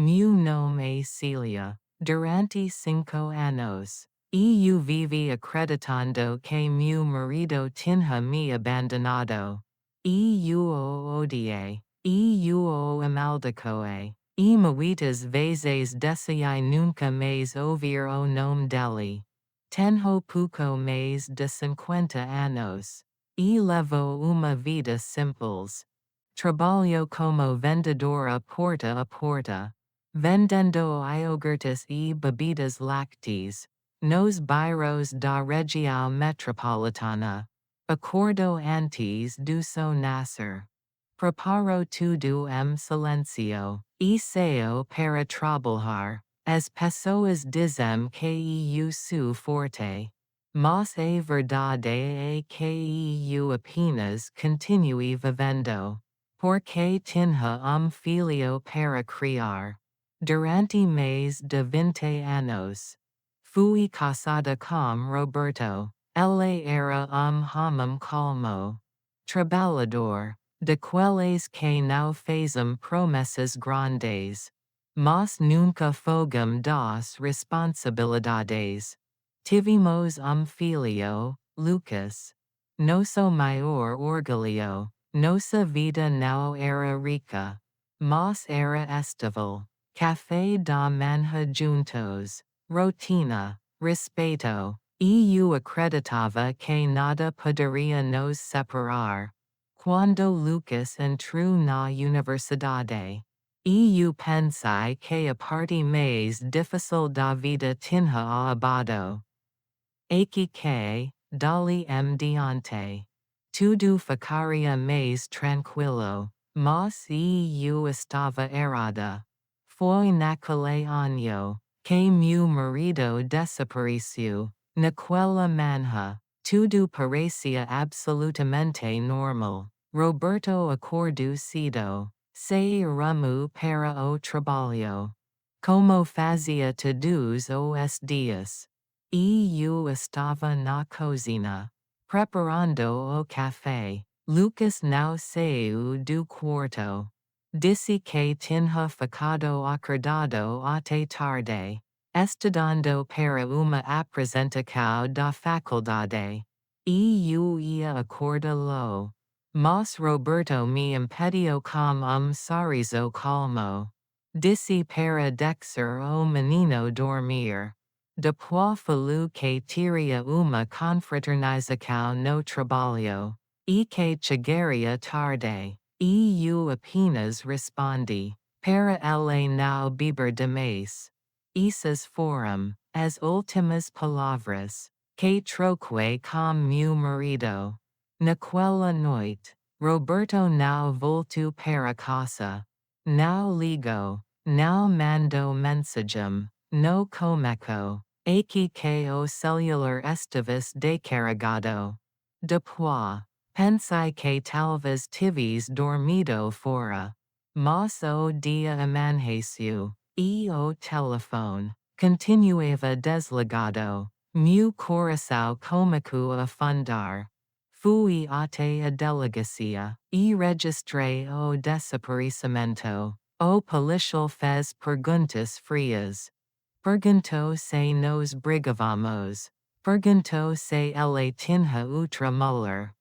Meu nome é Celia. Durante 5 anos. Eu vivi acreditando que meu marido tinha me abandonado. Eu o odiei. Eu o amaldiçoei. E muitas vezes desejei nunca mais ouvir o nome dele. Tenho pouco mais de 50 anos. E levou uma vida simples. Trabalho como vendedora porta a porta. Vendendo iogurtes e bebidas lácteas. Nos bairros da região metropolitana. Acordo antes do seu nascer. Preparo tudo silêncio. E saio para trabalhar. As pessoas dizem que eu sou forte. Mas a verdade é que eu apenas continue vivendo. Porque tinha filho para criar. Durante mais de 20 anos. Fui casada com Roberto. Ele era homem calmo. Trabalhador. Daqueles que não fazem promessas grandes. Mas nunca fogam das responsabilidades. Tivemos filho, Lucas. Nosso maior orgulho. Nossa vida não era rica. Mas era estável. Café da manhã juntos. Rotina. Respeito. E eu acreditava que nada poderia nos separar. Quando Lucas entrou na universidade. E eu pensei que a parte mais difícil da vida tinha acabado. Aqui que, dali diante. Tudo ficaria mais tranquilo. Mas eu estava errada. Foi naquele ano que meu marido desapareceu. Naquela manhã, tudo parecia absolutamente normal. Roberto acordou cedo. Saímos para o trabalho. Como fazia todos os dias. E eu estava na cozinha. Preparando o café. Lucas não saiu do quarto. Disse que tinha ficado acordado até tarde. Estudando para uma apresentação da faculdade. E eu ia acordá-lo. Mas Roberto me impediu com sorriso calmo. Disse para deixar o menino dormir. Depois falou que teria uma confraternização no trabalho. E que chegaria tarde. E eu apenas respondi. Para ele não beber demais. Essas foram as últimas palavras que troquei com meu marido. Naquela noite, Roberto não voltou para casa. Não ligou. Não mandou mensagem. No começo. Aqui que o celular estava descarregado. Depois, pensei que talvez tivesse dormido fora. Mas o dia amanheceu. E o telefone continuava desligado. Meu coração começou a afundar. Fui até a delegacia. E registrei o desaparecimento. O policial fez perguntas frias. Perguntou se nos brigávamos. Perguntou se ele tinha outra mulher.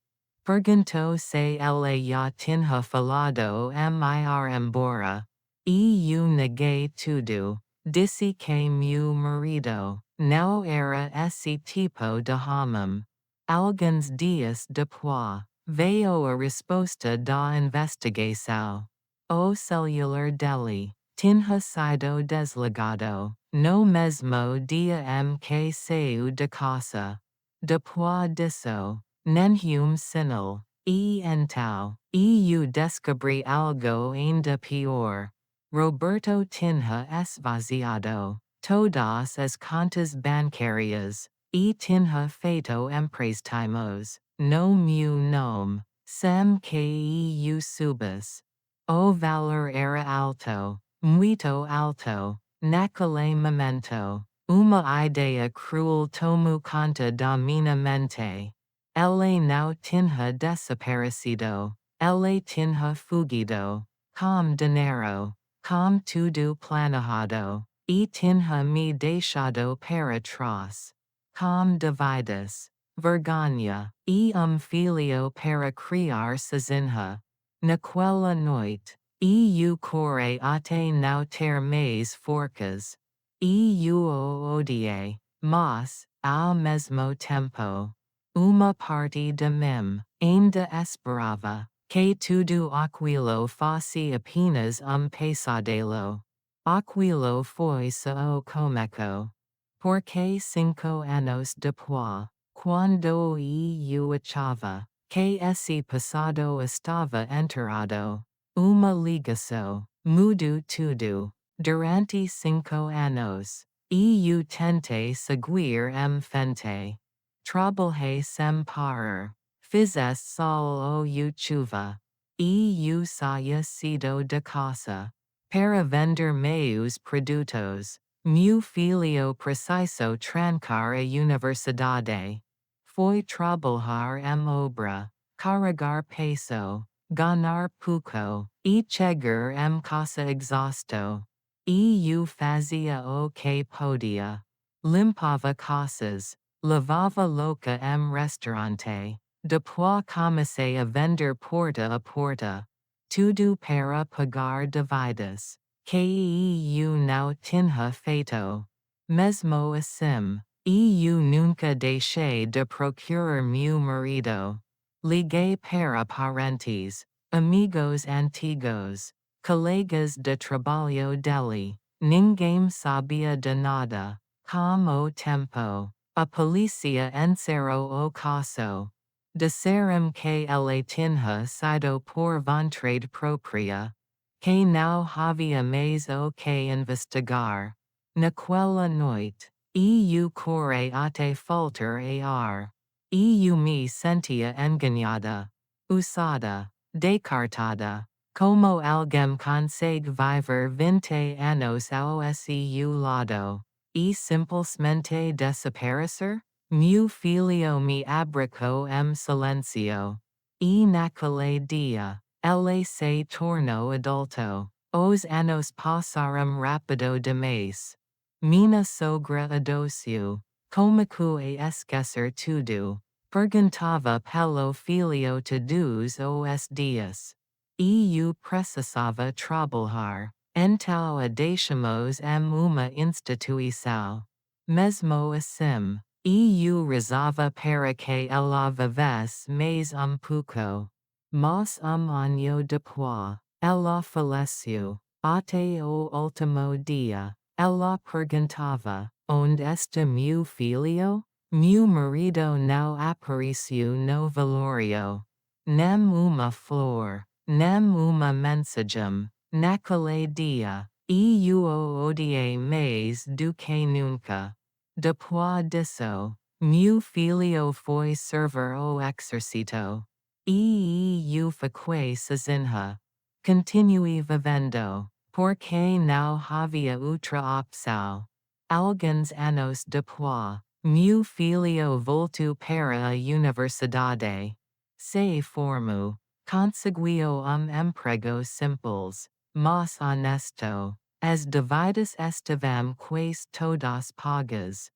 Perguntou se ele já tinha falado ir embora. E eu neguei tudo. Disse que meu marido não era esse tipo de homem. Alguns dias depois, veio a resposta da investigação. O celular dele tinha sido desligado no mesmo dia em que saiu de casa. Depois disso, nenhum sinal. E então, eu descobri algo ainda pior. Roberto tinha esvaziado todas as contas bancárias. E tinha feito empréstimos no meu nome, sem que eu soubesse. O valor era alto, muito alto. Naquele momento, uma ideia cruel tomou conta da minha mente. Ele não tinha desaparecido. Ele tinha fugido. Com dinheiro. com tudo planejado, e tinha me deixado para trás. Com dívidas, vergonha, e filho para criar sozinha. Naquela noite, eu corei até não ter mais forças. Eu o odiei, mas, ao mesmo tempo, uma parte de mim ainda esperava que tudo aquilo fosse apenas pesadelo. Aquilo foi só o começo. Porque 5 anos depois, quando eu achava que esse passado estava enterrado, uma ligação mudou tudo. Durante 5 anos, eu tentei seguir frente. Trabalhei sem parar. Fizesse sol ou chuva. Eu saía cedo de casa. Para vender meus produtos. Meu filho precisou trancar a universidade. Foi trabalhar obra. Carregar peso. Ganhar pouco. E chegar casa exausto. Eu fazia o que podia. Limpava casas. Lavava louca restaurante. Depois comecei a vender porta a porta. Tudo para pagar dívidas. Que eu não tinha feito. Mesmo assim, eu nunca deixei de procurar meu marido. Liguei para parentes, amigos antigos, colegas de trabalho dele. Ninguém sabia de nada. Com o tempo, a polícia encerrou o caso. Disseram que ele tinha sido por vontade própria. Que não havia mais o que investigar. Naquela noite, eu corei até faltar ar. Eu me sentia enganada. Usada. Descartada. Como alguém consegue viver 20 anos ao seu lado. E simplesmente desaparecer? Meu filho me abracou silencio. E naquele dia, ele se tornou adulto. Os anos passaram rápido demais. Minha sogra adoeceu. Como que esquecer tudo? Perguntava pelo filho todos os dias. Eu precisava trabalhar. Então a deixamos uma instituição. Mesmo assim, eu rezava para que ela vivesse mais pouco. Mas ano depois, ela faleceu. Até o último dia, ela perguntava: onde está meu filho? Meu marido não apareceu no velório. Nem uma flor, nem uma mensagem. Naquele dia, eu o odiei mais do que nunca. Depois disso, meu filho foi servir o exército. E eu fiquei sozinha. Continuei vivendo, porque não havia outra opção. Alguns anos depois, meu filho voltou para a universidade. Se formou, conseguiu emprego simples, mas honesto. As dívidas estavam quase todas pagas.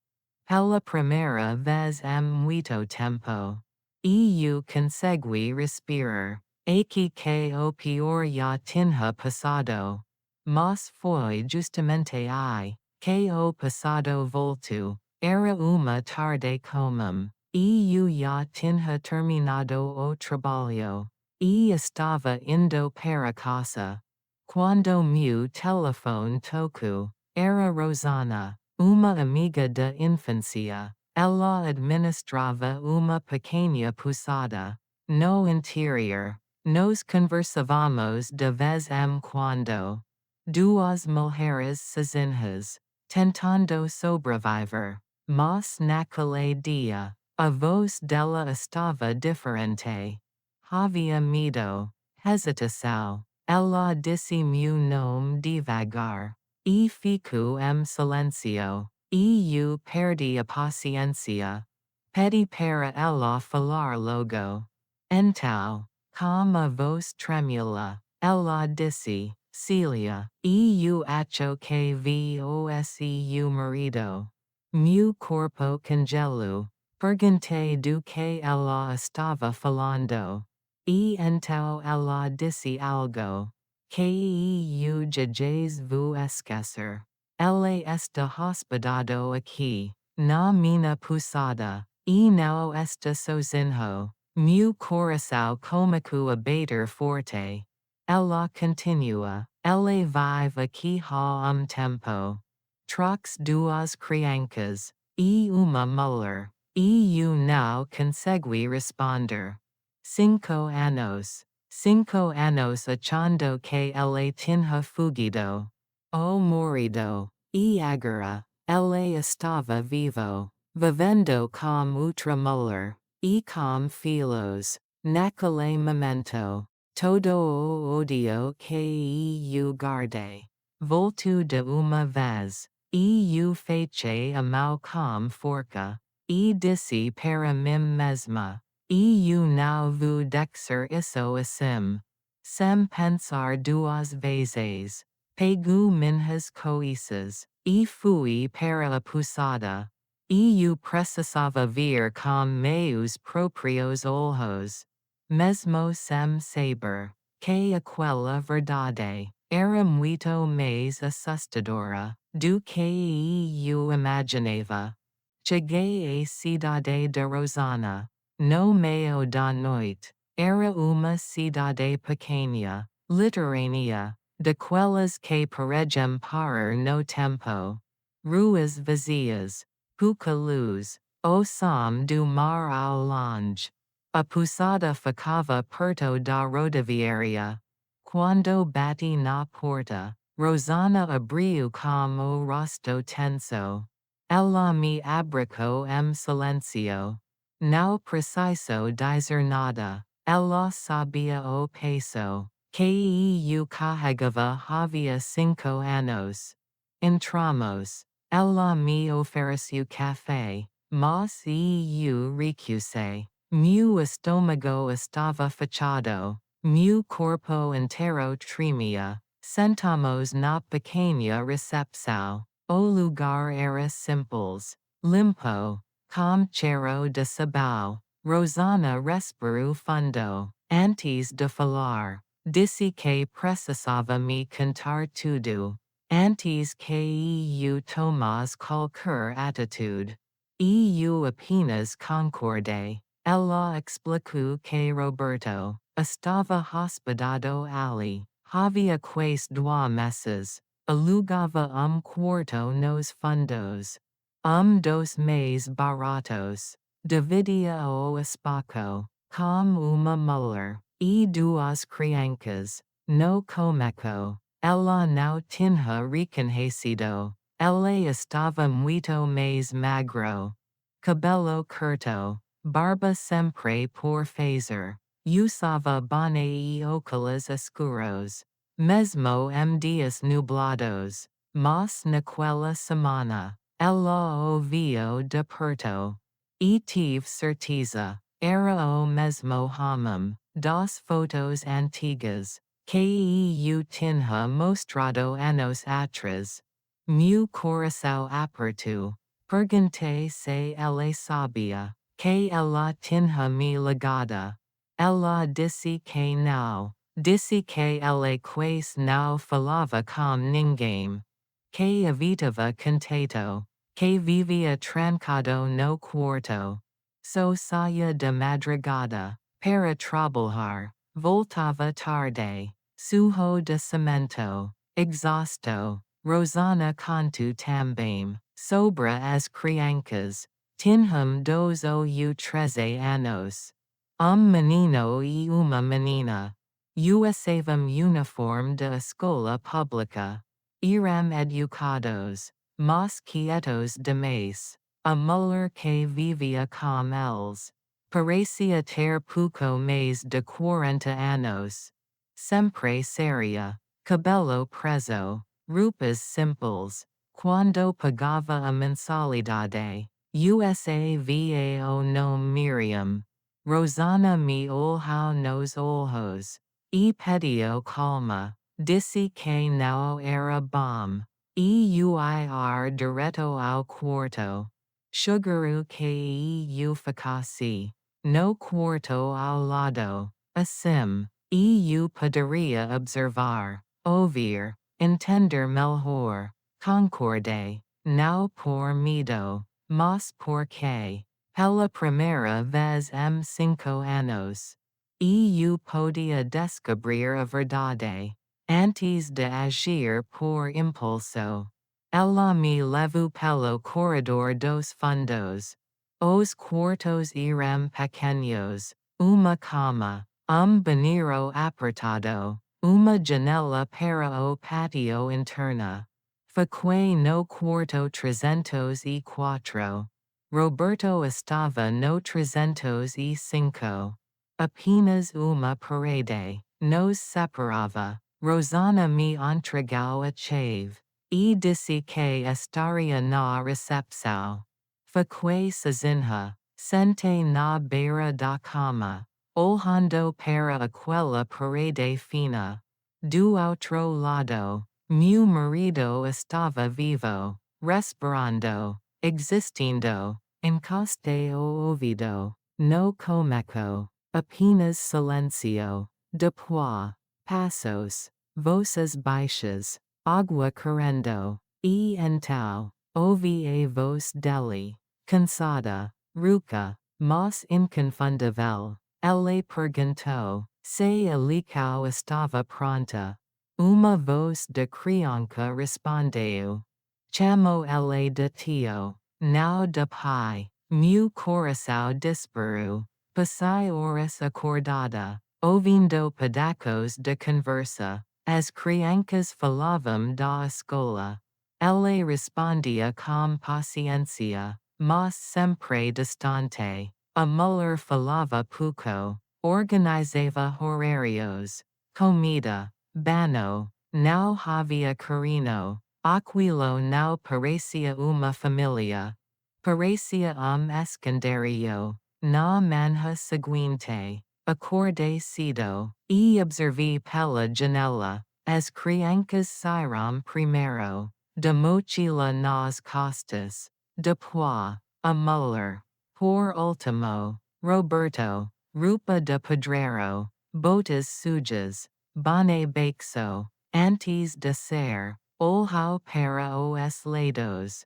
Pela primeira vez muito tempo. Eu consegui respirar. Aqui que o pior já tinha passado. Mas foi justamente aí que o passado voltou. Era uma tarde comum. Eu já tinha terminado o trabalho. E estava indo para casa. Quando meu telefone tocou, era Rosana, uma amiga da infância. Ela administrava uma pequena pousada. No interior, nos conversávamos de vez em quando. Duas mulheres sozinhas, tentando sobreviver. Mas naquele dia, a voz dela estava diferente. Havia medo, hesitação. Ela disse meu nome devagar. E fico silêncio. E eu perdi a paciência. Pedi para ela falar logo. Então, com a voz tremula, ela disse: Celia, eu acho que você marido. Meu corpo congelo. Perguntei do que ela estava falando. E então ela disse algo. Que eu jamais vou esquecer. Ele está hospedado aqui, na minha pousada, e não está sozinho. Meu coração começou a bater forte. Ela continua. Ele vive aqui há tempo. Trox duas crianças, e uma mulher. E eu não consegui responder. 5 anos. 5 anos achando que ele tinha fugido. O marido. E agora, ele estava vivo, vivendo com outra mulher, e com filhos. Naquele momento, todo o odio que eu guardei voltou de uma vez, e eu fechei a mão com forca, e disse para mim mesma, e eu não vou deixar isso assim. Sem pensar duas vezes, pego minhas coisas, e fui para a pousada. E eu precisava ver com meus próprios olhos. Mesmo sem saber que aquela verdade era muito mais assustadora do que eu imaginava. Cheguei à cidade de Rosana, no meio da noite. Era uma cidade pequena, litorânea, daquelas que parecem parar no tempo. Ruas vazias, pouca luz, o som do mar ao longe. A pousada ficava perto da rodoviária. Quando bati na porta, Rosana abriu com o rosto tenso. Ela me abracou silêncio. Não preciso dizer nada. Ela sabia o peso que eu carregava havia 5 anos. Entramos. Ela me ofereceu café, mas eu recusei. Meu estômago estava fechado. Meu corpo inteiro tremia. Sentamos na pequena recepção. O lugar era simples, limpo, com cheiro de sabão. Rosana respirou fundo. Antes de falar, disse que precisava me contar tudo. Antes que eu tomasse qualquer atitude. E eu apenas concordei. Ela explicou que Roberto estava hospedado ali. Havia quase 2 meses. Alugava quarto nos fundos. 2 meses baratos. Dividia o espaço, com uma mulher, e duas crianças. No começo, ela não tinha reconhecido. Ele estava muito mais magro. Cabelo curto, barba sempre por fazer. Usava boné e óculos escuros. Mesmo dias nublados. Mas naquela semana, ela o viu de perto. E tive certeza, era o mesmo homem, das fotos antigas, que eu tinha mostrado anos atrás. Meu coração apertou. Perguntei se ele sabia que ela tinha me ligado. Ela disse que não. Disse que ele quase não falava com ninguém. Que evitava contato. Que vivia trancado no quarto. Só saía de madrugada, para trabalhar. Voltava tarde. Sujo de cimento. Exausto. Rosana contou também. Sobre as crianças. Tinham 2 ou 13 anos. Menino e uma menina. Usavam uniforme de escola pública. Eram educados, mas quietos demais. A mulher que vivia com eles. Parecia ter pouco mais de 40 anos. Sempre séria. Cabelo preso. Roupas simples. Quando pagava a mensalidade. Usava o nome Miriam. Rosana me olhou nos olhos. E pediu calma. Disse que não era bom. Euir direto ao quarto. Sugaru que ficasse. No quarto ao lado. Assim, poderia observar. Ouvir. Entender melhor. Concorde. Não por medo. Mas porque. Pela primeira vez em 5 anos. Podia descobrir a verdade. Antes de agir por impulso. Ela me levou pelo corredor dos fundos. Os quartos eram pequenos. Uma cama. Banheiro apertado. Uma janela para o patio interna. Foi no quarto 304. Roberto estava no 305. Apenas uma parede nos separava. Rosana me entregou a chave. E disse que estaria na recepção. Foi sozinha. Sente na beira da cama. Olhando para aquela parede fina. Do outro lado, meu marido estava vivo, respirando, existindo, encoste o ouvido, no começo, apenas silêncio, depois, passos, vozes baixas, água correndo, e então, ouvi a voz dele, cansada, rouca, mas inconfundível. Ele perguntou se a licau estava pronta. Uma voz de criança respondeu. Chamo ele de tio, não de pai. Meu coração disparou. Passei horas acordada, ouvindo pedacos de conversa. As crianças falavam da escola. Ele respondia com paciência, mas sempre distante. A mulher falava pouco, organizava horários, comida, banho, não havia carinho, aquilo não parecia uma família. Parecia esconderijo. Na manhã seguinte, acordei cedo, e observei pela janela, as crianças saíram primeiro, de mochila nas costas, depois, a mulher. Por último, Roberto, roupa de pedreiro, botas sujas, bonnet baixo, antes de ser, olhou para os lados.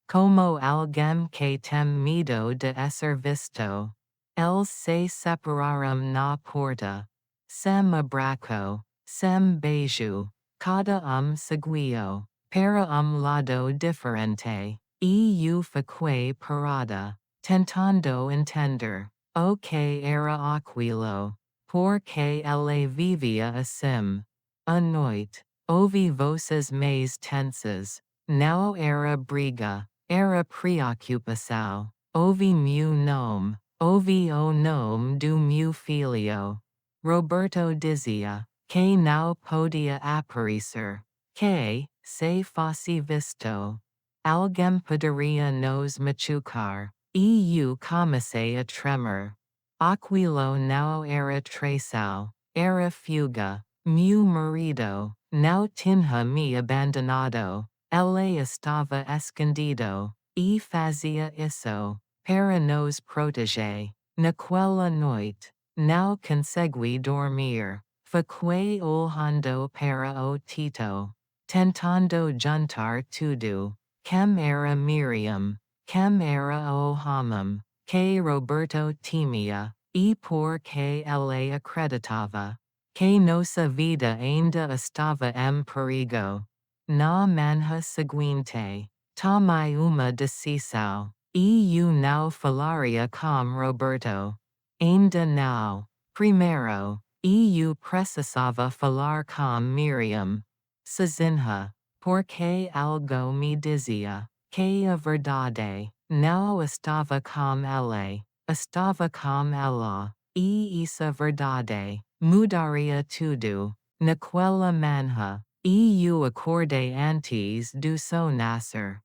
Como alguém que tem medo de ser visto. Eles se separaram na porta. Sem abraço, sem beijo, cada seguiu, para lado diferente, e eu fiquei parada. Tentando entender o que era aquilo, porque ele vivia assim. À noite, ouvi vozes mais tensas. Não era briga, era preocupação. Ouvi meu nome, ouvi o nome do meu filho. Roberto dizia que não podia aparecer, que, se fosse visto, alguém poderia nos machucar. E eu comecei a tremer. Aquilo não era traição, era fuga. Meu marido não tinha me abandonado. Ele estava escondido, e fazia isso, para nos proteger. Naquela noite, não consegui dormir. Fiquei olhando para o teto, tentando juntar tudo. Quem era Miriam? Quem era o homem que Roberto temia, e por que ele acreditava que nossa vida ainda estava em perigo? Na manhã seguinte, tomei uma decisão, e eu não falaria com Roberto. Ainda não. Primeiro, eu precisava falar com Miriam. Sozinha, porque algo me dizia que a verdade não estava com ele, estava com ela, e essa verdade mudaria tudo. Naquela manhã, eu acordei antes do sol nascer.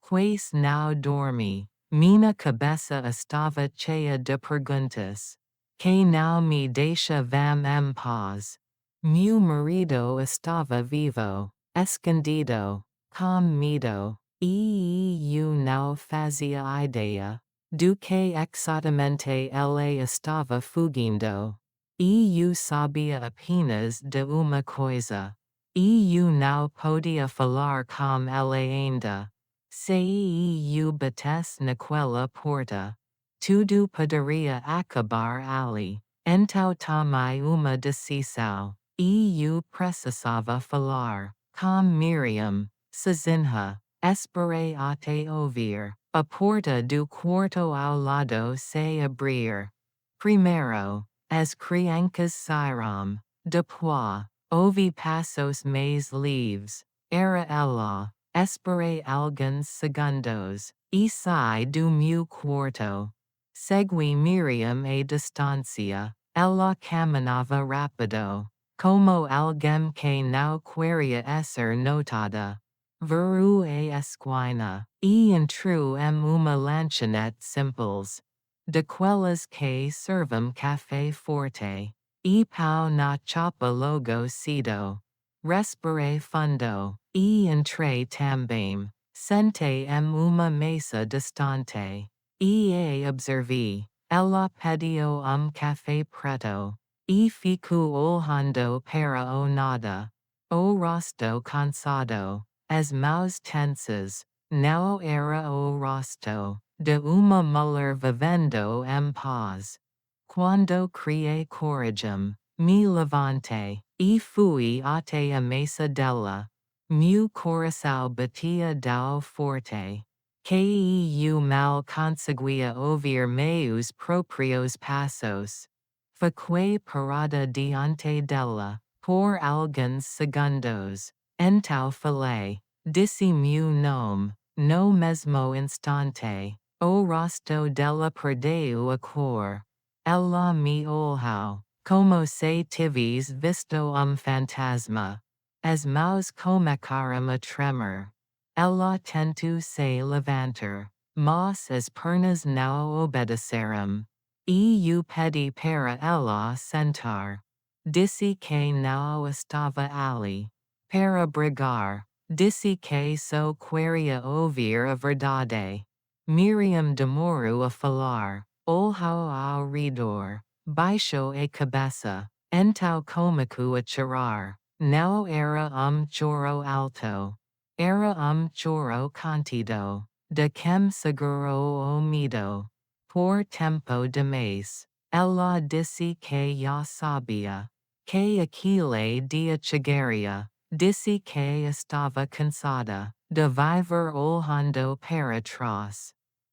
Quase não dormi. Minha cabeça estava cheia de perguntas que não me deixavam em paz. Meu marido estava vivo, escondido, com medo, e eu não fazia ideia do que exatamente ele estava fugindo. E eu sabia apenas de uma coisa. E eu não podia falar com ele ainda. Se eu batesse naquela porta, tudo poderia acabar ali. Então tomei uma decisão. E eu precisava falar com Miriam, sozinha. Esperei até ouvir a porta do quarto ao lado se abrir. Primeiro, as crianças saíram. Depois, ouvi passos mais leves. Era ela. Esperei alguns segundos. E saí do meu quarto. Segui Miriam a distância. Ela caminhava rápido. Como alguém que não queria ser notada. Veru a esquina. E entrou uma lanchonete simples. Daquelas que servam café forte. E pão na chapa logo cedo. Respirei fundo. E entrei também. Sentei uma mesa distante. E a observi. Ela pediu café preto. E fico olhando para o nada. O rosto cansado. As mãos tensas. Não era o rosto de uma mulher vivendo em paz. Quando criei coragem, me levantei. E fui até a mesa dela. Meu coração batia tão forte que eu mal conseguia ouvir meus próprios passos. Fiquei parada diante dela, por alguns segundos. Então falei, disse meu nome, no mesmo instante. O rosto dela perdeu a cor. Ela me olhou, como se tivesse visto fantasma. As mãos começaram a tremer. Ela tentou se levantar, mas as pernas não obedeceram. E eu pedi para ela sentar. Disse que não estava ali para brigar. Disse que só queria ouvir a verdade. Miriam demorou a falar. Olhou ao redor. Baixou a cabeça. Então começou a chorar. Não era choro alto. Era choro contido. De quem segurou o medo. Por tempo demais. Ela disse que já sabia. Que aquele dia chegaria. Disse que estava cansada de viver olhando para trás.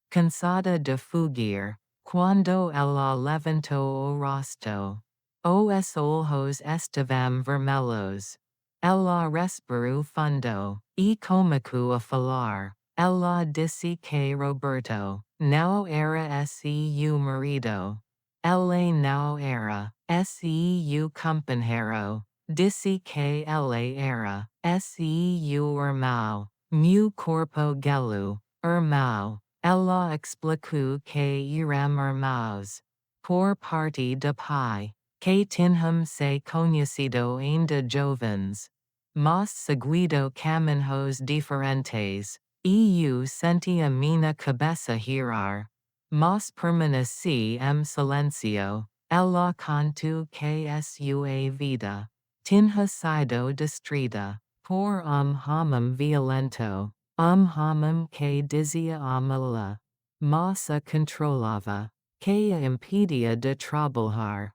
Cansada de fugir. Quando ela levantou o rosto. Os olhos estavam vermelhos. Ela respirou fundo. E começou a falar. Ela disse que Roberto não era seu marido. Ele não era seu companheiro. Disse que ele era seu irmão. Meu corpo gelo. Irmão. Ela explicou que eram irmãos. Por parte de pai. Que tínhamos se conhecido ainda jovens. Mas seguido caminhos diferentes. E eu sentia minha cabeça girar. Mas permaneci silêncio. Ela contou que sua vida tinha sido destruída por homem violento. Homem que dizia amá-la, mas a controlava, que a impedia de trabalhar,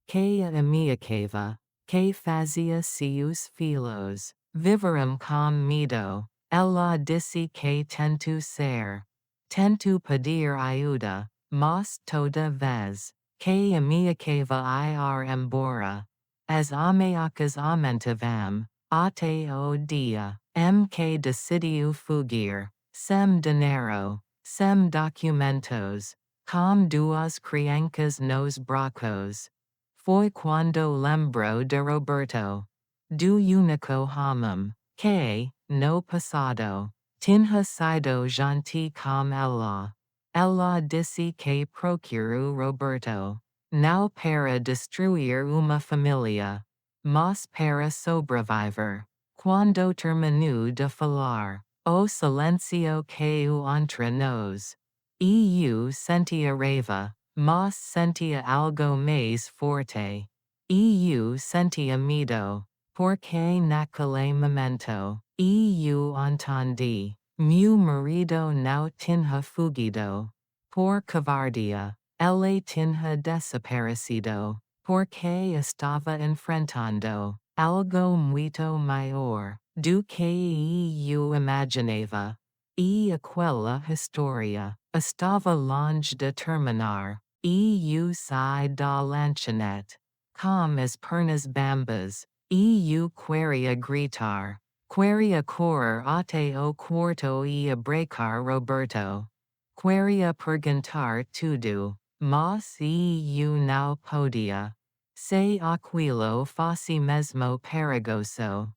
que a ameaçava, que fazia seus filhos viveram com medo. Ela disse que tentou ser. Tentou pedir ajuda, mas toda vez que ameaçava ir embora. As ameaças aumentavam, até o dia que decidiu fugir, sem dinheiro, sem documentos, com duas crianças nos braços. Foi quando lembrou de Roberto, do único homem que, no passado, tinha sido gentil com ela. Ela disse que procurou Roberto, não para destruir uma família, mas para sobreviver. Quando termino de falar, o silencio caiu entre nós. Eu sentia raiva, mas sentia algo mais forte. Eu sentia medo, porque naquele momento, eu entendi. Meu marido não tinha fugido. Por covardia, ele tinha desaparecido, porque estava enfrentando algo muito maior do que eu imaginava. E aquela história estava longe de terminar. Eu saí da lanchonete com as pernas bambas. Eu queria gritar. Queria correr até o quarto e abraçar Roberto. Queria perguntar tudo, mas eu não podia. Se aquilo fosse mesmo perigoso.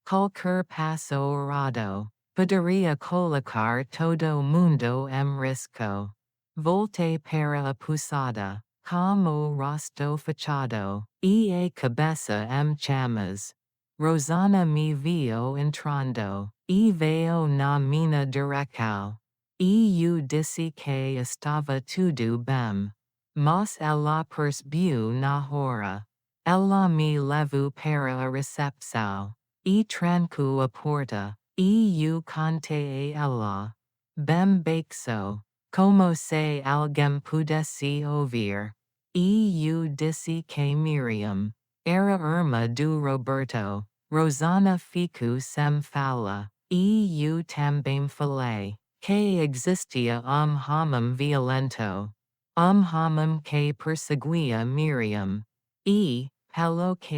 Qualquer passo errado poderia colocar todo mundo em risco. Voltei para a pousada, com o rosto fechado, e a cabeça em chamas. Rosana me viu entrando, e veio na minha direção. Eu disse que estava tudo bem. Mas ela percebeu na hora. Ela me levou para a recepção. E trancou a porta. E eu contei a ela. Bem baixo. Como se alguém pudesse ouvir. E eu disse que Miriam era irmã do Roberto. Rosana ficou sem fala. E eu também falei que existia homem violento. Homem que perseguia Miriam. E, pelo que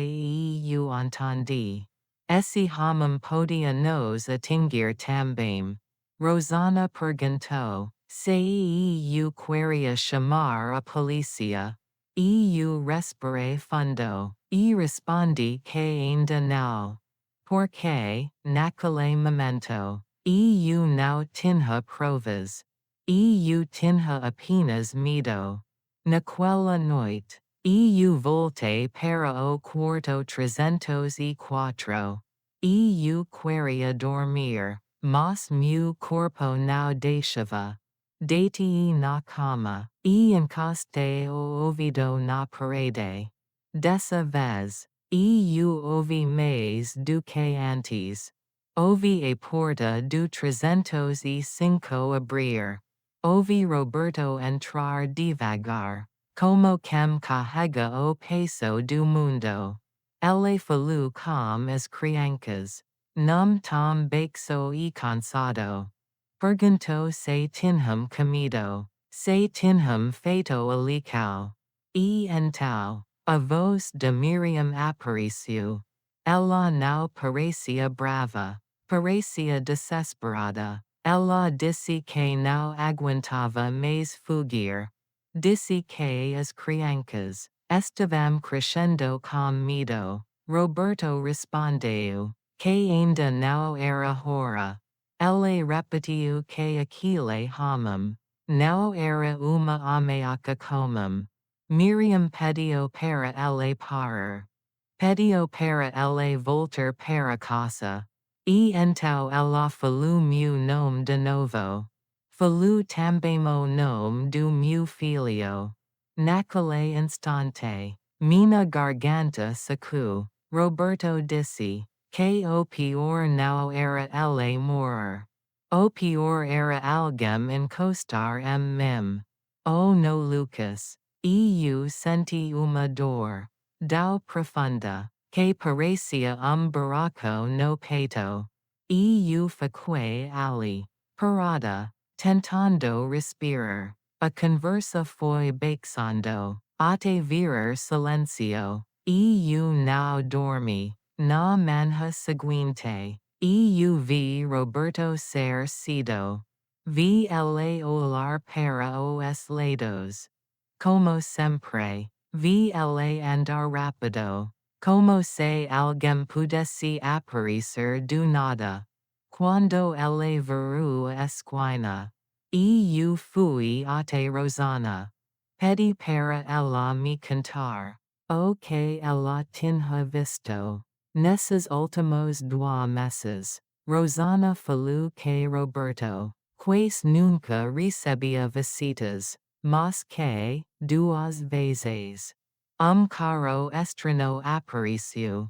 eu entendi, esse homem podia nos atingir também. Rosana perguntou se eu queria chamar a polícia. Eu respirei fundo, e respondi que ainda não. Porque, naquele momento, eu não tinha provas. Eu tinha apenas medo. Naquela noite, eu voltei para o quarto 304. Eu queria dormir, mas meu corpo não deixava. Deitei na cama, e encostei o ouvido na parede. Dessa vez, eu ouvi mais do que antes. Ouvi a porta do 305 abrir. Ouvi Roberto entrar devagar, como quem carrega o peso do mundo. Ele falou com as crianças. Não tão baixo e cansado. Perguntou se tinham comido, se tinham feito alicau. E então, a voz de Miriam apareceu. Ela não parecia brava, parecia desesperada. Ela disse que não aguentava mais fugir. Disse que as crianças estavam crescendo com medo. Roberto respondeu que ainda não era hora. Ele repetiu que aquele homem não era uma ameaça comum. Miriam pediu para ele parar. Pediu para ele voltar para casa. E então ela falou meu nome de novo. Falou também o nome do meu filho. Naquele instante, minha garganta secou. Roberto disse que o pior não era ele morrer. O pior era alguém encostar em mim. Oh no, Lucas. Eu senti uma dor tão profunda que parecia buraco no peito. Eu fiquei ali, parada, tentando respirar. A conversa foi baixando, até virar silêncio. Eu não dormi. Na manhã seguinte, eu vi Roberto ser cedo. Vi ele olhar para os lados. Como sempre, vi ele andar rápido. Como se alguém pudesse aparecer do nada. Quando ele virou a esquina, eu fui até Rosana. Pedi para ela me contar O que ela tinha visto. Nesses últimos 2 meses. Rosana falou que Roberto, quase nunca recebia visitas, mas que, 2 vezes. Caro estranho apareceu.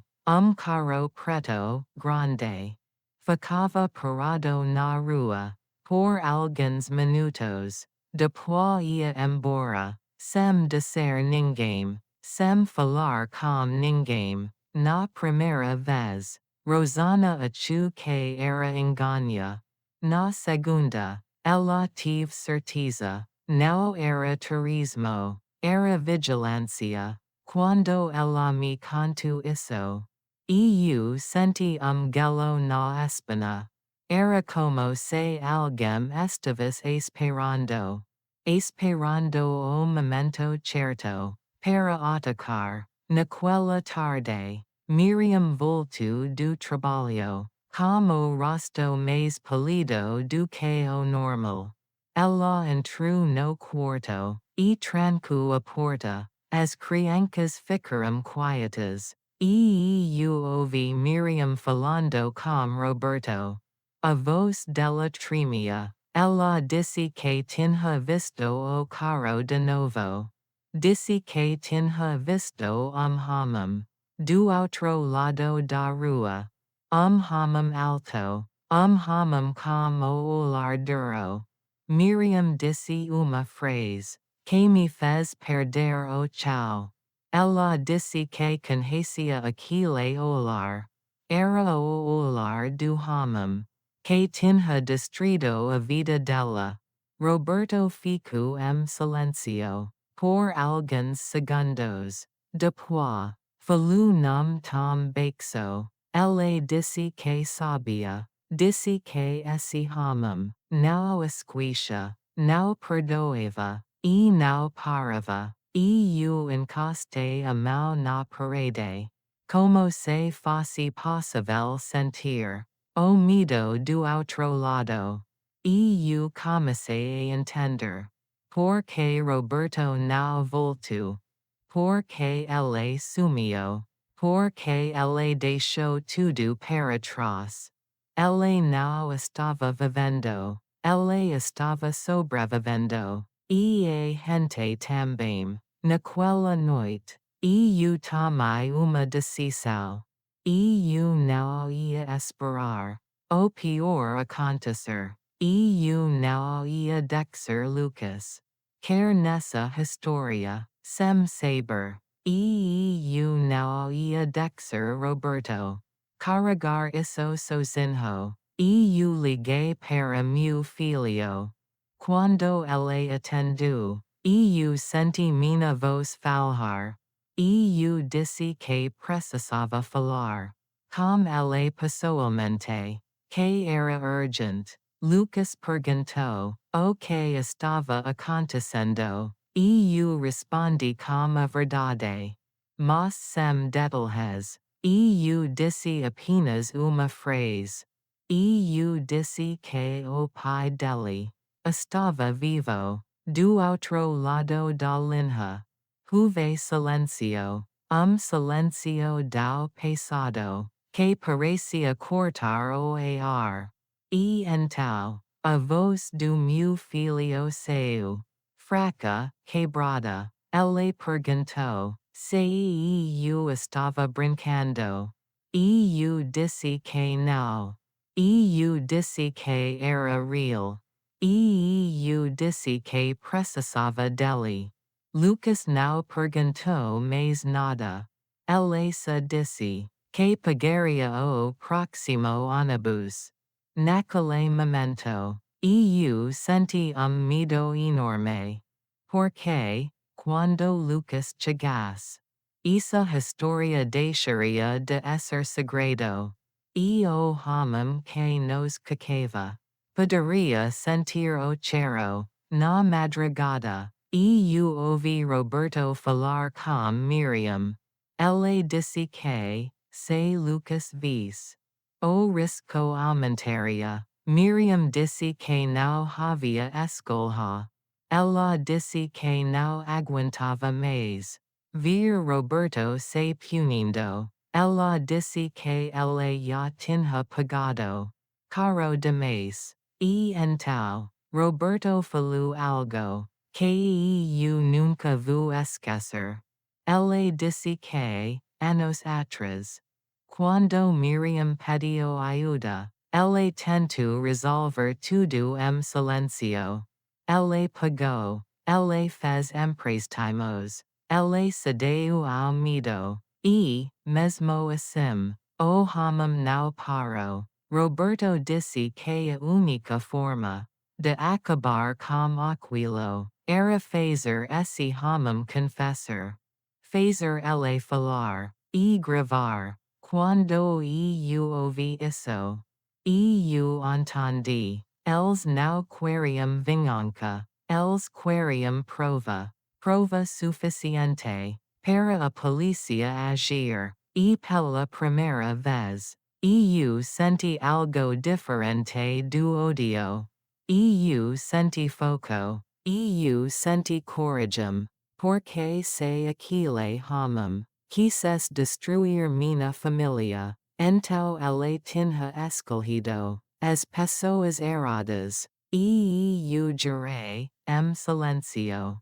Caro preto, grande. Ficava parado na rua, por alguns minutos. Depois ia embora, sem dizer ninguém, sem falar com ninguém. Na primeira vez, Rosana achou que era engano. Na segunda, ela teve certeza. Não era turismo, era vigilância. Quando ela me contou isso, eu senti gelo na espina. Era como se alguém estivesse esperando. Esperando o momento certo, para atacar. Naquela tarde, Miriam voltou do trabalho, com o rosto mais pálido do que o normal. Ela entrou no quarto, e trancou a porta. As crianças ficaram quietas. Eu ouvi Miriam falando com Roberto. A voz dela tremia. Ela disse que tinha visto o carro de novo. Disse que tinha visto homem. Do outro lado da rua. Homem alto. Homem com o olhar duro. Miriam disse uma frase que me fez perder o chão. Ela disse que conhecia aquele olhar. Era o olhar do homem que tinha destruído a vida dela. Roberto ficou em silêncio por alguns segundos. Depois, falou num tom baixo. Ele disse que sabia. Disse que esse homem não esquecia, não perdoava, e não parava. Eu encostei a mão na parede. Como se fosse possível sentir o medo do outro lado. Eu comecei a entender. Por que Roberto não voltou? Por que ele sumiu? Por que ele deixou tudo para trás? Ele não estava vivendo. Ele estava sobrevivendo. E a gente também. Naquela noite, eu tomei uma decisão. Eu não ia esperar o pior acontecer. Eu não ia deixar Lucas. Quer nessa história, sem saber. Eu não ia deixar Roberto carregar isso sozinho. Eu liguei para meu filho. Quando ele atendeu, eu senti minha voz falar. Eu disse que precisava falar com ele pessoalmente, que era urgente. Lucas perguntou o que estava acontecendo. Eu respondi com a verdade. Mas sem detalhes. Eu disse apenas uma frase. Eu disse que o pai dele estava vivo. Do outro lado da linha. Houve silêncio. Silêncio do passado, que parecia cortar o ar. E então, a voz do meu filho saiu. Fraca, quebrada. Ele perguntou se eu estava brincando. Eu disse que não. Eu disse que era real. Eu disse que precisava dele. Lucas não perguntou mais nada. Ele só disse que pagaria o próximo ônibus. Naquele momento, eu senti medo enorme. Porque, quando Lucas chegasse, essa história deixaria de ser segredo. E o homem que nos cacava poderia sentir o cheiro, na madrugada. Eu ouvi Roberto falar com Miriam. Ele disse que, se Lucas visse o risco aumentaria. Miriam disse que não havia escolha. Ela disse que não aguentava mais. vir Roberto se punindo, ella disse que ella ya tinha pagado, caro demais, e então, Roberto falou algo, que eu nunca vou esquecer. Ela disse que, anos atrás, quando Miriam pediu ajuda, ela tentou resolver tudo em silêncio. Ela pagou, ela fez empréstimos, ela cedeu ao medo, e, mesmo assim, o homem não parou. Roberto disse que a única forma de acabar com aquilo era fazer esse homem confessar. Fazer ele falar, e gravar. Quando eu ouvi isso, eu entendi. Eles não queriam vingança, eles queriam prova. Prova suficiente para a polícia agir. E pela primeira vez, eu senti algo diferente do odio. Eu senti foco. Eu senti coragem. Porque se aquele homem quisesse destruir minha família, então ele tinha escolhido as pessoas erradas. E eu jurei, em silêncio,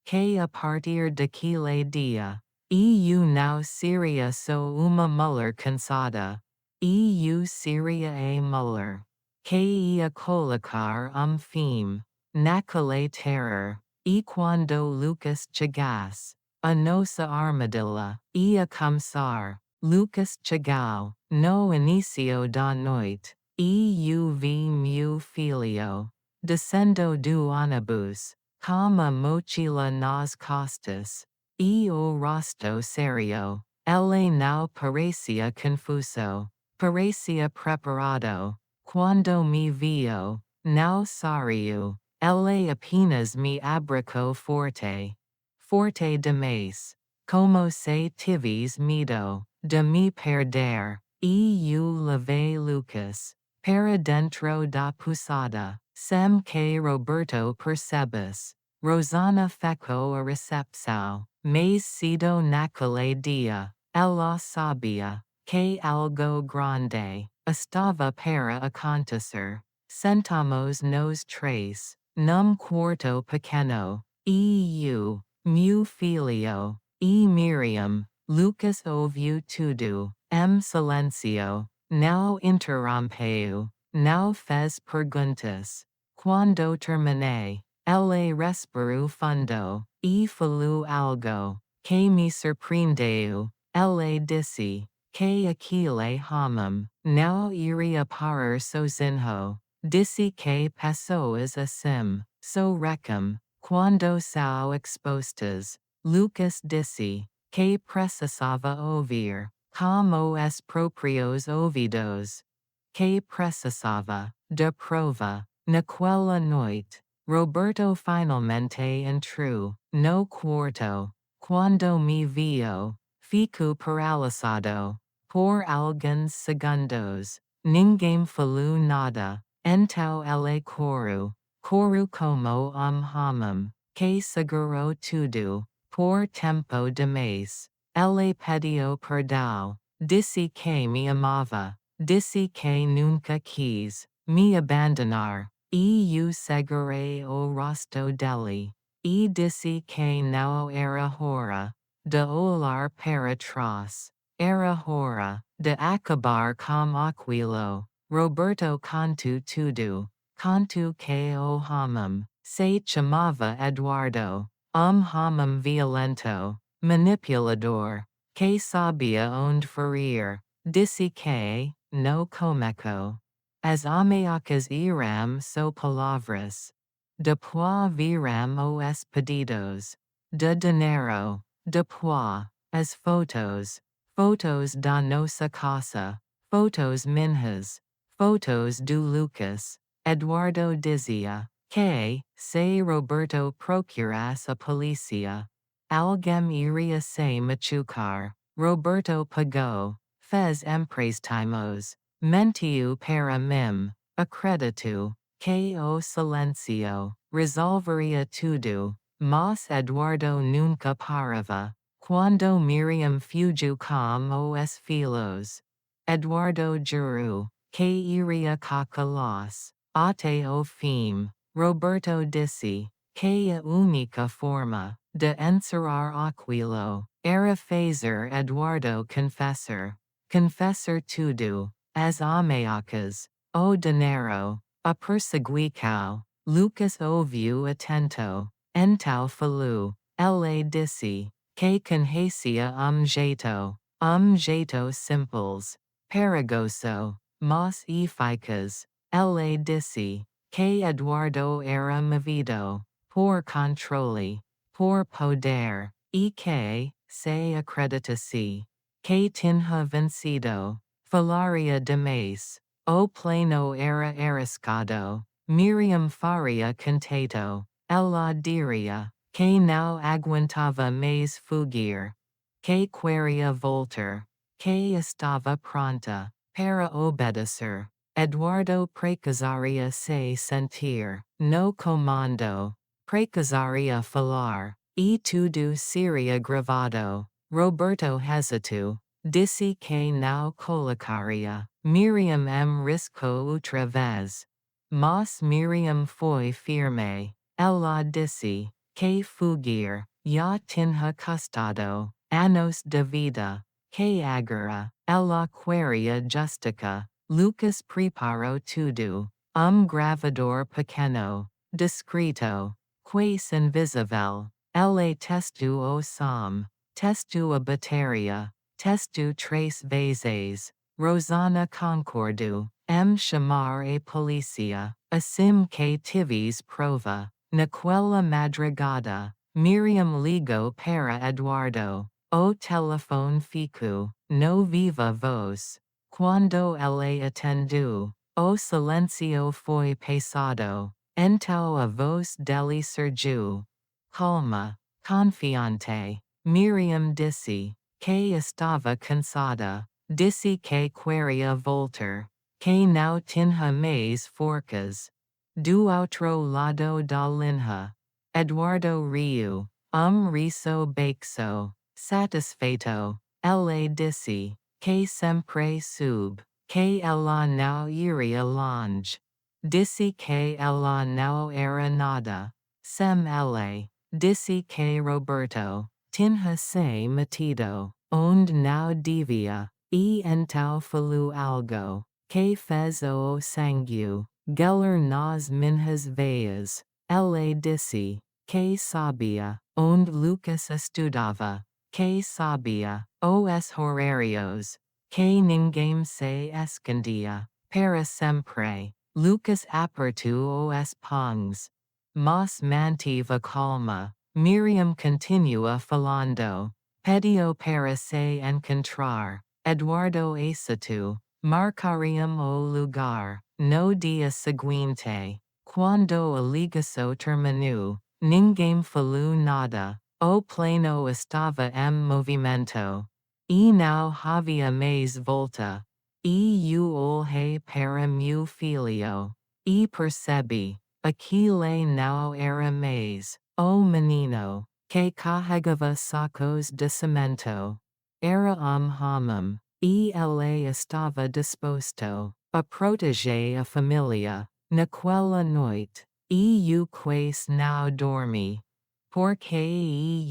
que a partir daquele dia, eu não seria só uma mulher cansada. Eu seria a mulher que ia colocar fim naquele terror. E quando Lucas chegasse, a nossa armadilha ia começar. Lucas chegou no início da noite, e eu vi meu filho descendo do ônibus, com a mochila nas costas, e o rosto sério. Ele não parecia confuso, parecia preparado. Quando me viu, não sorriu. Ele apenas me abracou forte. Forte demais. Como se tivesse medo de me perder. E eu levei Lucas para dentro da pousada. Sem que Roberto percebesse. Rosana fecou a recepção. Mas cedo naquele dia, ela sabia que algo grande estava para acontecer. Sentamos nos três, num quarto pequeno, e eu, meu filho, e Miriam. Lucas ouviu tudo, em silêncio, não interrompeu, não fez perguntas. Quando terminei, ele respirou fundo, e falou algo que me surpreendeu. Ele disse que aquele homem não iria parar sozinho. Disse que pessoas assim so recam quando são expostas. Lucas disse que precisava ouvir como os próprios ouvidos. Que precisava de prova. Naquela noite, Roberto finalmente entrou no quarto. Quando me viu, fico paralisado por alguns segundos. Ninguém falou nada. Então ele correu como homem que segurou tudo por tempo demais. Ele pediu perdão. Disse que me amava. Disse que nunca quis me abandonar. E eu segurei o rosto dele. E disse que não era hora de olhar para trás. Era hora de acabar com aquilo. Roberto contou tudo. Contou que o homem se chamava Eduardo. Homem violento, manipulador, que sabia onde ferir. Disse que, no começo, as ameaças eram só palavras. Depois viram os pedidos de dinheiro. Depois, as fotos. Fotos da nossa casa. Fotos minhas. Fotos do Lucas. Eduardo dizia que, se Roberto procurasse a polícia, alguém iria se machucar. Roberto pagou, fez empréstimos, mentiu para mim, acreditou que o silêncio resolveria tudo, mas Eduardo nunca parava. Quando Miriam fugiu com os filhos. Eduardo Giroux, que iria cacalos, até o fim. Roberto disse, que a única forma de encerrar aquilo era fazer Eduardo confessar tudo, as ameaças, o dinheiro, a perseguição. Lucas ouviu atento, então falou, ele disse, que conhecia jeito simples, perigoso, mas eficaz. Ele disse, que Eduardo era movido, por controle, por poder, e que, se acreditasse, que tinha vencido, falaria demais. O plano era arriscado. Miriam faria contato. Ela diria, que não aguentava mais fugir. Que queria voltar. Que estava pronta, para obedecer. Eduardo precisaria se sentir, no comando. Precisaria falar, e tudo seria gravado. Roberto hesitou. Disse que não colocaria. Miriam riscou outra vez. Mas Miriam foi firme. Ela disse, que fugir, já tinha custado, anos de vida, que agora, ela queria justica. Lucas preparou tudo. Gravador pequeno, discreto, quase invisível. Ele testou o som, testou a bateria, testou 3 vezes. Rosana concordou, chamar a polícia, assim que tives prova. Naquela madrugada, Miriam ligou para Eduardo. O telefone ficou, no viva voz. Quando ele atendeu, o silêncio foi pesado. Então a voz dele surgiu. Calma, confiante. Miriam disse, que estava cansada. Disse que queria voltar. Que não tinha mais forças. Do outro lado da linha. Eduardo riu. Riso baixo. Satisfeito. Ele disse, que sempre soube, que ela não iria longe. Disse que ela não era nada. Sem ele. Disse que Roberto tinha se metido, onde não devia. E então falou algo, que fez o sangue gelar nas minhas veias. Ele disse, que sabia, onde Lucas estudava, que sabia, os horários, que ninguém se escondia, para sempre. Lucas apertou os punhos, mas mantive calma. Miriam continua falando, pediu para se encontrar. Eduardo aceitou. Marcariam o lugar, no dia seguinte. Quando a ligação terminou, ninguém falou nada. O plano estava movimento. E não havia mais volta. E eu olhei para meu filho. E percebi, aquilo não era mais o menino, que carregava sacos de cimento. Era homem. E ele estava disposto a proteger a família. Naquela noite, e eu quase não dormi. Porque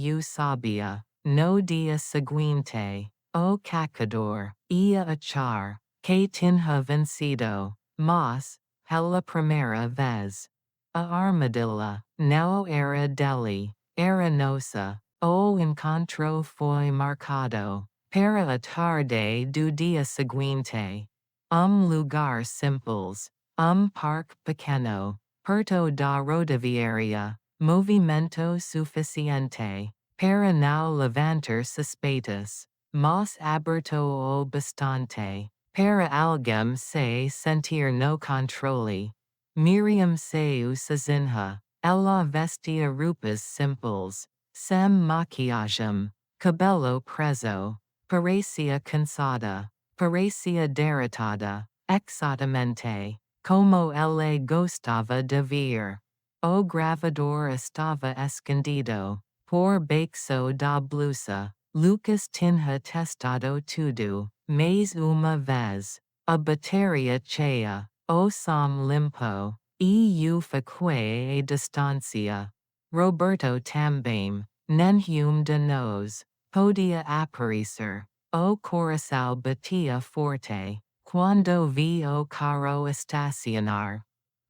eu sabia, no dia seguinte, o cacador ia achar que tinha vencido, mas, pela primeira vez, a armadilha não era dele, era nossa. O encontro foi marcado para a tarde do dia seguinte. Lugar simples. Parque pequeno. Perto da rodoviária. Movimento suficiente para não levantar suspeitas. Mas aberto o bastante para alguém se sentir no controle. Miriam saiu sozinha. Ela vestia roupas simples, sem maquiagem, cabelo preso. Parecia cansada. Parecia derrotada. Exatamente. Como ele gostava de ver. O gravador estava escondido. Por baixo da blusa. Lucas tinha testado tudo, mas uma vez. A bateria cheia. O som limpo. Eu fiquei a distância. Roberto também. Nenhum de nós podia aparecer. O coração batia forte. Quando vi o carro estacionar.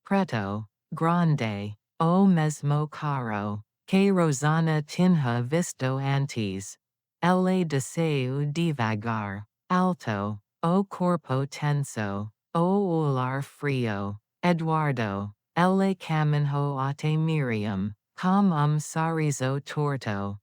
Preto. Grande. O mesmo carro. Que Rosana tinha visto antes. Ela desceu devagar. Alto. O corpo tenso. O olhar frio. Eduardo. Ela caminhou até Miriam. Com sorriso torto.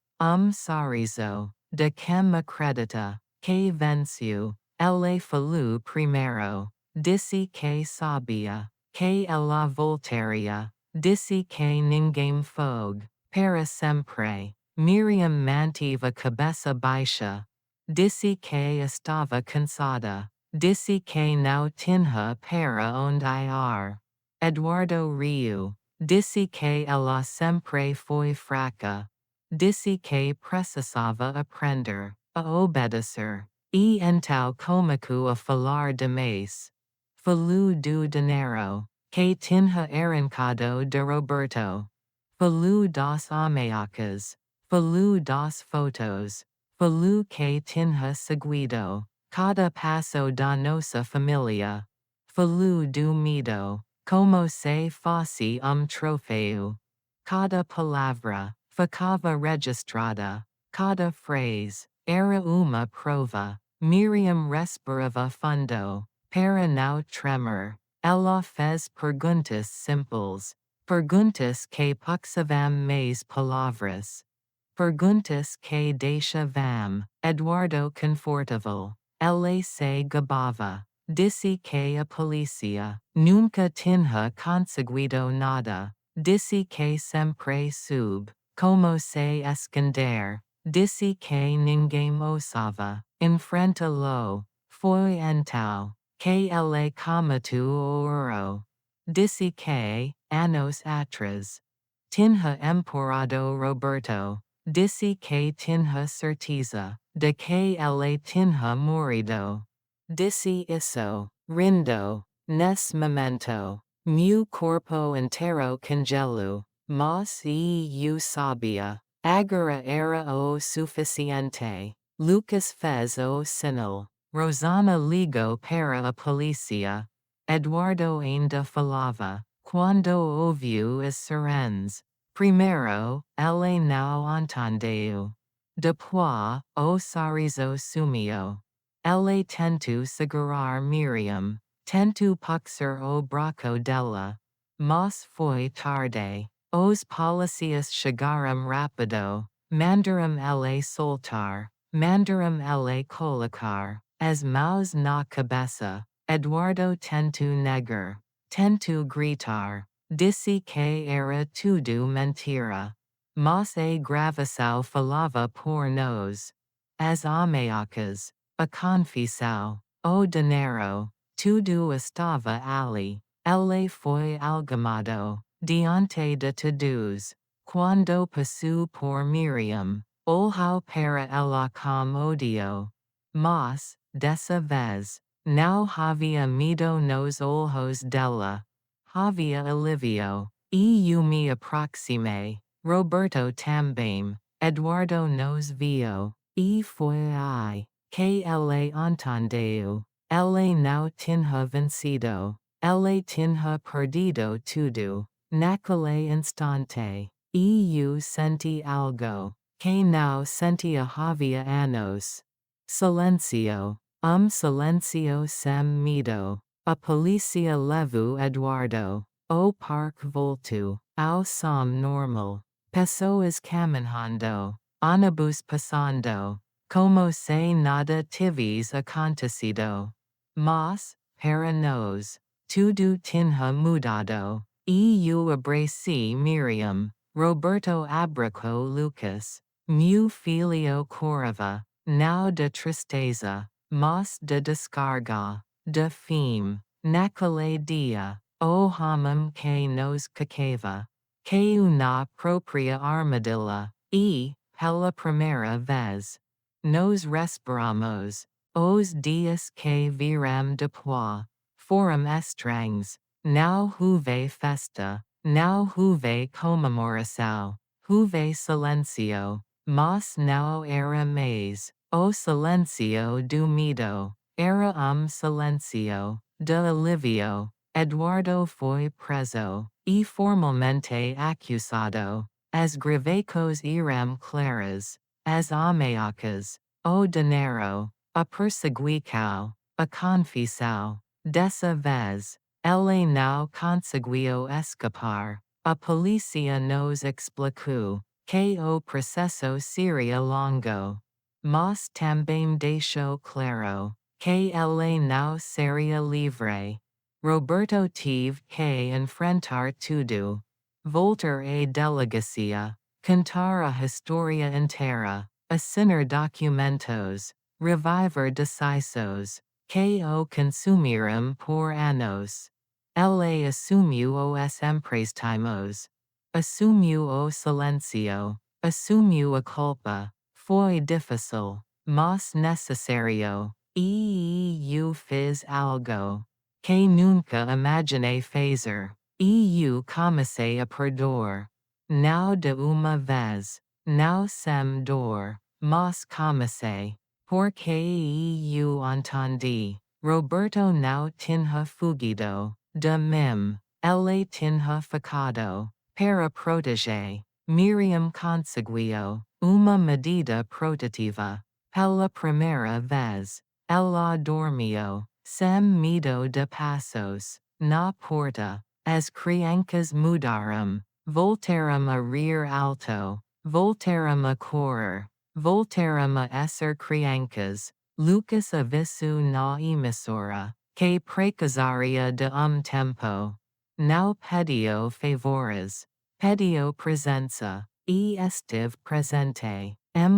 Sorriso. De quem acredita. Que venceu. Ela falou primeiro. Disse que sabia. Que ela voltaria. Disse que ninguém foge. Para sempre. Miriam manteve a cabeça baixa. Disse que estava cansada. Disse que não tinha para onde ir. Eduardo riu. Disse que ela sempre foi fraca. Disse que precisava aprender a obedecer. E então começou a falar demais. Falou do dinheiro que tinha arrancado de Roberto. Falou das ameaças. Falou das fotos. Falou que tinha seguido cada passo da nossa família. Falou do medo. Como se fosse troféu. Cada palavra ficava registrada. Cada frase era uma prova. Miriam respirava fundo, para não tremer. Ela fez perguntas simples. Perguntas que puxavam mais palavras. Perguntas que deixavam Eduardo confortável. Ela se gabava. Disse que a polícia nunca tinha conseguido nada. Disse que sempre soube como se esconder. Disse que ninguém ousava enfrentá-lo. Foi então que ela cometeu o erro. Disse que, anos atrás, tinha empurrado Roberto. Disse que tinha certeza de que ele tinha morrido. Disse isso, rindo. Nesse momento, meu corpo inteiro congelou, mas eu sabia. Agora era o suficiente. Lucas fez o sinal. Rosana ligou para a polícia. Eduardo ainda falava. Quando ouviu as sirenes. Primeiro, ele não entendeu. Depois, o sorriso sumiu. Ele tentou segurar Miriam. Tentou puxar o braço dela. Mas foi tarde. Os policiais chegaram rápido. Mandaram ele soltar. Mandaram ele colocar as mãos na cabeça. Eduardo tentou negar. Tentou gritar. Disse que era tudo mentira. Mas a gravação falava por nós. As ameaças. A confissão. O dinheiro. Tudo estava ali. Ele foi algemado. Diante de todos. Quando passou por Miriam. Olhou para ela com odio. Mas, dessa vez, não havia medo nos olhos dela. Havia alivio. Eu me aproximei. Roberto também. Eduardo nos viu. E foi aí que ele entendeu. Ele não tinha vencido. Ele tinha perdido tudo. Naquele instante, eu senti algo que não sentia havia anos. Silêncio. Silêncio sem medo. A polícia levou Eduardo. O parque voltou ao som normal. Pessoas caminhando. Ônibus passando. Como se nada tivesse acontecido. Mas, para nós, tudo tinha mudado. Eu abracei Miriam. Roberto abracou Lucas. Meu filho chorava. Não de tristeza, mas de descarga. De fim. Naquele dia, o homem que nos cacava. Caiu na própria armadilha. E, pela primeira vez, nos respiramos, os dias que virão depois, foram estranhos, não houve festa, não houve comemoração, houve silêncio, mas não era mais, o silêncio do medo, era silêncio, de alívio. Eduardo foi preso, e formalmente acusado, as gravecos eram claras, as ameaças, o dinheiro, a perseguição, a confissão, dessa vez, ele não conseguiu escapar, a polícia nos explicou, que o processo seria longo, mas também deixou claro, que ele não seria livre. Roberto tive que enfrentar tudo. Voltar à delegacia, contar a história inteira, assinar documentos, reviver decisões, que o consumiram por anos. Ele assumiu os empréstimos. Assumiu o silêncio. Assumiu a culpa. Foi difícil, mas necessário. E eu fiz algo que nunca imaginei fazer. Eu comecei a perdoar. Não de uma vez, não sem dor, mas comecei. Porque eu entendi. Roberto não tinha fugido de mim. Ele tinha ficado para proteger. Miriam conseguiu uma medida protetiva. Pela primeira vez, ela dormiu. Sem medo de passos, na porta, as crianças mudaram, voltaram a rir alto, voltaram a correr, voltaram a ser crianças. Lucas aviso na emissora, que precisaria de tempo. Não pediu favores, pediu presença, e esteve presente,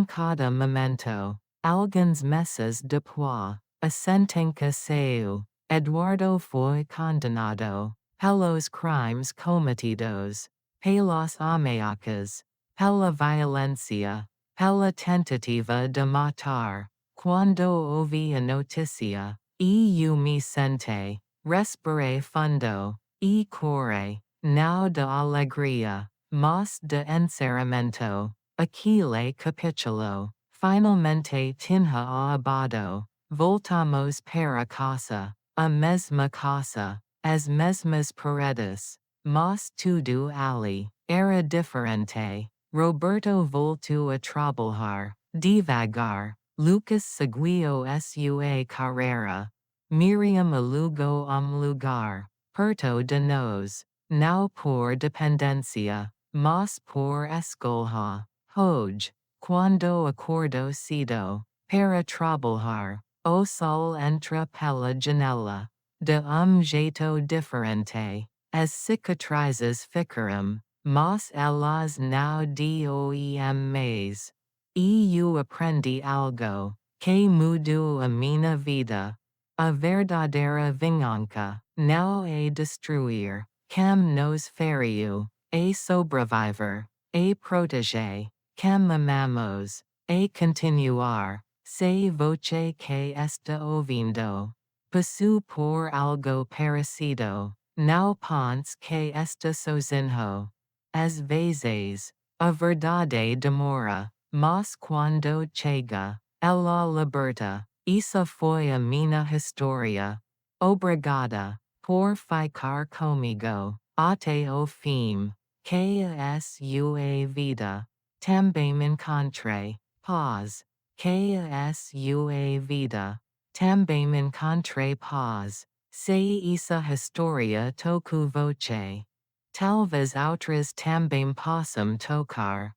cada momento. Alguns meses depois, a sentença saiu. Eduardo foi condenado pelos crimes cometidos, pelas ameaças, pela violência, pela tentativa de matar. Quando ouvi a notícia, eu me sentei, respirei fundo, e chorei, não de alegria, mas de encerramento. Aquele capítulo, finalmente tinha acabado. Voltamos para casa, a mesma casa, as mesmas paredes, mas tudo ali era diferente. Roberto voltou a trabalhar, devagar. Lucas seguiu sua carreira. Miriam alugou lugar, perto de nós, não por dependência, mas por escolha. Hoje, quando acordo cedo, para trabalhar, o sol entra pela janela, de jeito diferente. As cicatrizes ficaram, mas elas não doem mais. E eu aprendi algo, que mudou a minha vida. A verdadeira vingança não é destruir, como nos feriu, é sobreviver, é proteger, como amamos, é continuar. Se você que está ouvindo passou por algo parecido, não pense que está sozinho. Às vezes, a verdade demora, mas quando chega, ela liberta. Essa foi a minha história. Obrigada por ficar comigo até o fim. Que a sua vida também encontre paz. Que a sua vida também encontre paz. Se essa história tocou você, talvez outras também possam tocar.